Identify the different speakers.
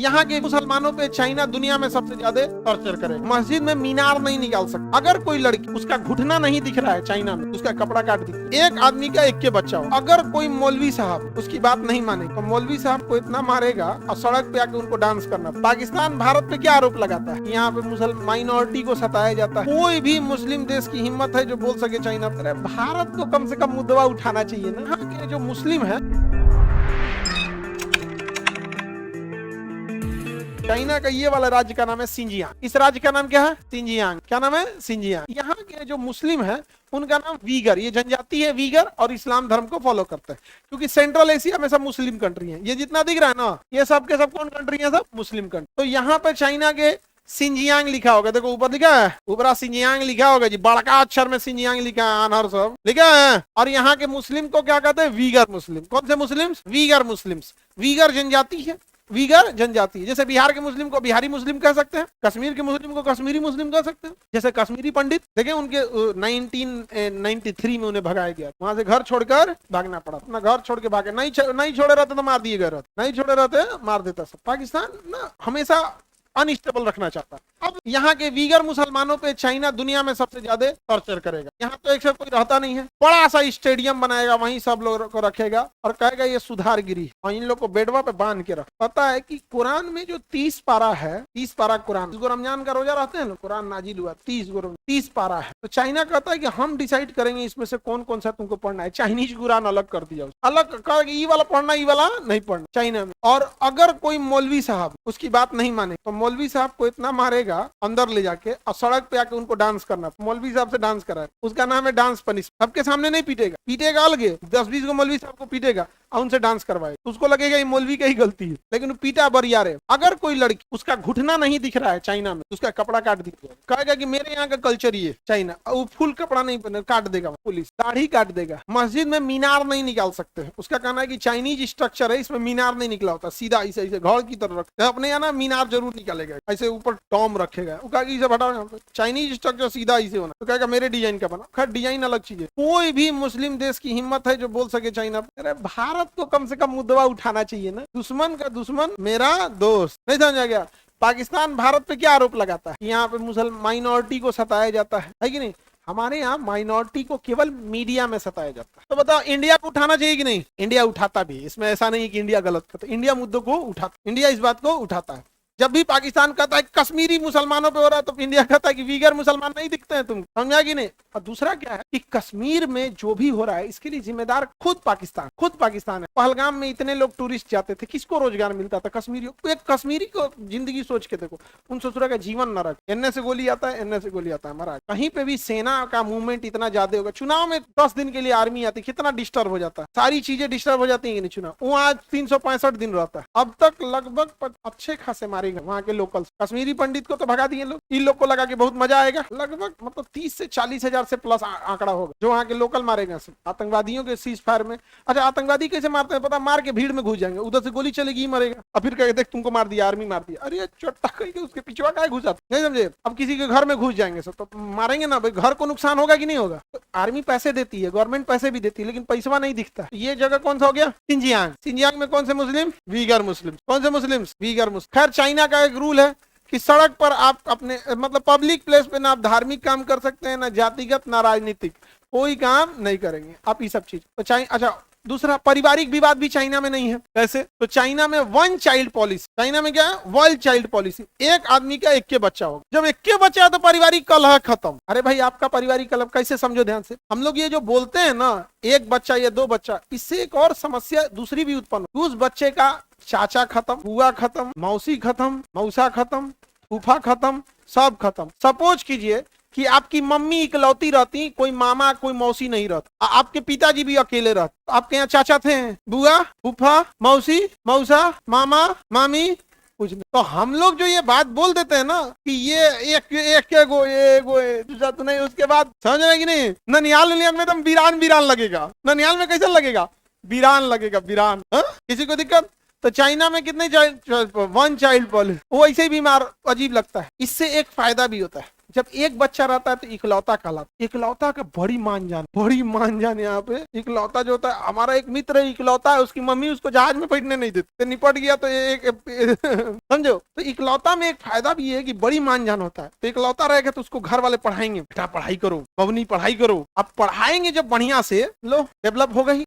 Speaker 1: यहाँ के मुसलमानों पे चाइना दुनिया में सबसे ज्यादा टॉर्चर करे। मस्जिद में मीनार नहीं निकाल सकता। अगर कोई लड़की उसका घुटना नहीं दिख रहा है चाइना में, उसका कपड़ा काट दी। एक आदमी का एक के बच्चा हो, अगर कोई मौलवी साहब उसकी बात नहीं माने तो मौलवी साहब को इतना मारेगा और सड़क पे आके उनको डांस करना। पाकिस्तान भारत पे क्या आरोप लगाता है? यहाँ पे मुसलमान माइनॉरिटी को सताया जाता है। कोई भी मुस्लिम देश की हिम्मत है जो बोल सके चाइना पर? भारत को कम से कम मुद्दा उठाना चाहिए ना। यहाँ के जो मुस्लिम है, चाइना का ये वाला राज्य का नाम है सिंजियांग। इस राज्य का नाम क्या है? सिंजियांग। क्या नाम है? सिंजियांग। यहाँ के जो मुस्लिम है उनका नाम वीगर, ये जनजाति है वीगर, और इस्लाम धर्म को फॉलो करते हैं। क्योंकि सेंट्रल एशिया में सब मुस्लिम कंट्री हैं। ये जितना दिख रहा है ना, ये सब के सब कौन कंट्री है? सब मुस्लिम कंट्री। तो यहाँ पे चाइना के सिंजियांग लिखा होगा, देखो ऊपर लिखा है, ऊपर सिंजियांग लिखा होगा जी, बड़का अक्षर में सिंजियांग लिखा है, अनहर सब लिखा है। और यहाँ के मुस्लिम को क्या कहते हैं? वीगर मुस्लिम। कौन से मुस्लिम? वीगर मुस्लिम। वीगर जनजाति है, वीगर जनजाति। जैसे बिहार के मुस्लिम को बिहारी मुस्लिम कह सकते हैं, कश्मीर के मुस्लिम को कश्मीरी मुस्लिम कह सकते हैं। जैसे कश्मीरी पंडित देखें, उनके 1993 में उन्हें भगाया गया, वहां से घर छोड़कर भागना पड़ा। अपना घर छोड़ के भागे, नहीं छोड़े रहते तो मार दिए गए रहते, नहीं छोड़े रहते मार देता सब। पाकिस्तान ना हमेशा अनस्टेबल रखना चाहता। अब यहाँ के वीगर मुसलमानों पे चाइना दुनिया में सबसे ज्यादा टॉर्चर करेगा। यहाँ तो एक से कोई रहता नहीं है, बड़ा सा स्टेडियम बनाएगा, वहीं सब लोग को रखेगा और कहेगा ये सुधारगिरी है, और इन लोग को बेडवा पे बांध के रख। पता है कि कुरान में जो 30 पारा है, 30 पारा कुरान, जिसको रमजान का रोजा रहते हैं ना, कुरान नाजिल हुआ 30 पारा है। तो चाइना कहता है कि हम डिसाइड करेंगे इसमें से कौन कौन सा तुमको पढ़ना है। चाइनीज कुरान अलग कर दिया, अलग कर, ये वाला पढ़ना, ये वाला नहीं पढ़ना चाइना में। और अगर कोई मौलवी साहब उसकी बात नहीं माने तो मौलवी साहब को इतना मारेगा अंदर ले जाके, और सड़क पे आके उनको डांस करना। मौलवी साहब से डांस कराए, उसका नाम है डांस पनिश। सबके सामने नहीं पीटेगा, पीटेगा अलग, 10-20 को मौलवी साहब को पीटेगा और उनसे डांस करवाए, उसको लगेगा ये मौलवी का ही गलती है, लेकिन पीटा बरियार है। अगर कोई लड़की उसका घुटना नहीं दिख रहा है चाइना में, उसका कपड़ा काट दीजिए, कहेगा कि मेरे यहाँ का कल्चर ये चाइना, वो फुल कपड़ा नहीं पहने, काट देगा पुलिस, दाढ़ी काट देगा। मस्जिद में मीनार नहीं निकाल सकते हैं, उसका कहना है कि चाइनीज स्ट्रक्चर है, इसमें मीनार नहीं निकला होता, सीधा ऐसे ऐसे घर की तरह रखते हैं। अपने यहाँ ना मीनार जरूर निकालेगा, ऐसे ऊपर टॉम रखेगा, वो कहेगा इसे हटाओ, चाइनीज स्ट्रक्चर सीधा ऐसे होना, तो कहेगा मेरे डिजाइन का बना। खैर डिजाइन अलग चीज है। कोई भी मुस्लिम देश की हिम्मत है जो बोल सके चाइना, अरे भारत को कम से कम मुद्दा उठाना चाहिए ना। दुश्मन का दुश्मन मेरा दोस्त, नहीं समझा गया? पाकिस्तान भारत पे क्या आरोप लगाता है? यहाँ पे मुसलमान माइनॉरिटी को सताया जाता है कि नहीं? हमारे यहाँ माइनॉरिटी को केवल मीडिया में सताया जाता है। तो बताओ इंडिया को उठाना चाहिए कि नहीं? इंडिया उठाता भी, इसमें ऐसा नहीं कि इंडिया गलत करता, इंडिया मुद्दों को उठाता, इंडिया इस बात को उठाता है। जब भी पाकिस्तान कहता है कश्मीरी मुसलमानों पे हो रहा है, तो इंडिया कहता है कि वीगर मुसलमान नहीं दिखते हैं, तुम समझा कि नहीं? और दूसरा क्या है कि कश्मीर में जो भी हो रहा है इसके लिए जिम्मेदार खुद पाकिस्तान है। पहलगाम में इतने लोग टूरिस्ट जाते थे, किसको रोजगार मिलता था? कश्मीरियों को। एक कश्मीरी को जिंदगी सोच के देखो, उन ससुरा का जीवन न रखे, एनए से गोली आता है, एनए से गोली आता है, महाराज कहीं पे भी सेना का मूवमेंट इतना ज्यादा होगा। चुनाव में 10 दिन के लिए आर्मी आती, कितना डिस्टर्ब हो जाता है, सारी चीजें डिस्टर्ब हो जाती है कि नहीं? चुनाव वो आज 365 दिन रहता है, अब तक लगभग अच्छे खासे मारे वहां के लोकल। कश्मीरी पंडित को तो भगा दिए लोग, इन लोग को लगा कि बहुत मजा आएगा, लगभग मतलब 30 से 40 हजार से प्लस आंकड़ा होगा जो वहां के लोकल मारे गए आतंकवादियों के सीज फायर में। अच्छा आतंकवादी कैसे मारते हैं पता? मार के भीड़ में घुस जाएंगे, उधर से गोली चलेगी, मरेगा, और फिर कहे देख तुमको मार दिया, आर्मी मार दिया। अरे चोटा करके उसके पिछवा का घुसा, नहीं समझे? अब किसी के घर में घुस जाएंगे सब तो मारेंगे ना भाई, घर को नुकसान होगा कि नहीं होगा? तो आर्मी पैसे देती है, गवर्नमेंट पैसे भी देती है, लेकिन पैसा नहीं दिखता। ये जगह कौन सा हो गया? सिंजियांग। सिंजियांग में कौन से मुस्लिम? वीगर मुस्लिम। कौन से मुस्लिम? वीगर मुस्लिम। खैर चाइना का एक रूल है कि सड़क पर आप अपने मतलब पब्लिक प्लेस पे ना आप धार्मिक काम कर सकते हैं, ना जातिगत, ना राजनीतिक, कोई काम नहीं करेंगे आप ये सब चीज। तो चाइना, अच्छा दूसरा पारिवारिक विवाद भी चाइना में नहीं है। कैसे? तो चाइना में 1 चाइल्ड पॉलिसी, चाइना में क्या है? 1 चाइल्ड पॉलिसी, एक आदमी का एक के बच्चा होगा। जब एक के बच्चा है तो पारिवारिक कलह खत्म। अरे भाई आपका पारिवारिक कलह कैसे? समझो ध्यान से, हम लोग ये जो बोलते हैं ना एक बच्चा या 2 बच्चा, इससे एक और समस्या दूसरी भी उत्पन्न, उस बच्चे का चाचा खत्म, बुआ खत्म, मौसी खत्म, मौसा खत्म, फूफा खत्म, सब खत्म। सपोज कीजिए कि आपकी मम्मी इकलौती रहती, कोई मामा कोई मौसी नहीं रहता, आपके पिताजी भी अकेले रहते, आपके यहाँ चाचा थे, बुआ, फूफा, मौसी, मौसा, मामा, मामी, कुछ नहीं। तो हम लोग जो ये बात बोल देते हैं ना कि ये एक दूसरा तो नहीं, उसके बाद समझ रहे कि नहीं? ननिहाल में तो वीरान लगेगा। ननिहाल में कैसा लगेगा? वीरान लगेगा, वीरान। किसी को दिक्कत? तो चाइना में कितने 1 चाइल्ड पॉलिसी, वो ऐसे ही बीमार अजीब लगता है। इससे एक फायदा भी होता है, जब एक बच्चा रहता है तो इकलौता कहलाता। इकलौता का बड़ी मान जान यहाँ पे। इकलौता जो होता है, हमारा एक मित्र है इकलौता है, उसकी मम्मी उसको जहाज में बैठने नहीं देती, तो निपट गया तो समझो। तो इकलौता में एक फायदा भी है कि बड़ी मान जान होता है। तो इकलौता रहेगा तो उसको घर वाले पढ़ाएंगे, बेटा पढ़ाई करो, बबनी पढ़ाई करो। अब पढ़ाएंगे जब बढ़िया से, लो डेवलप हो गई,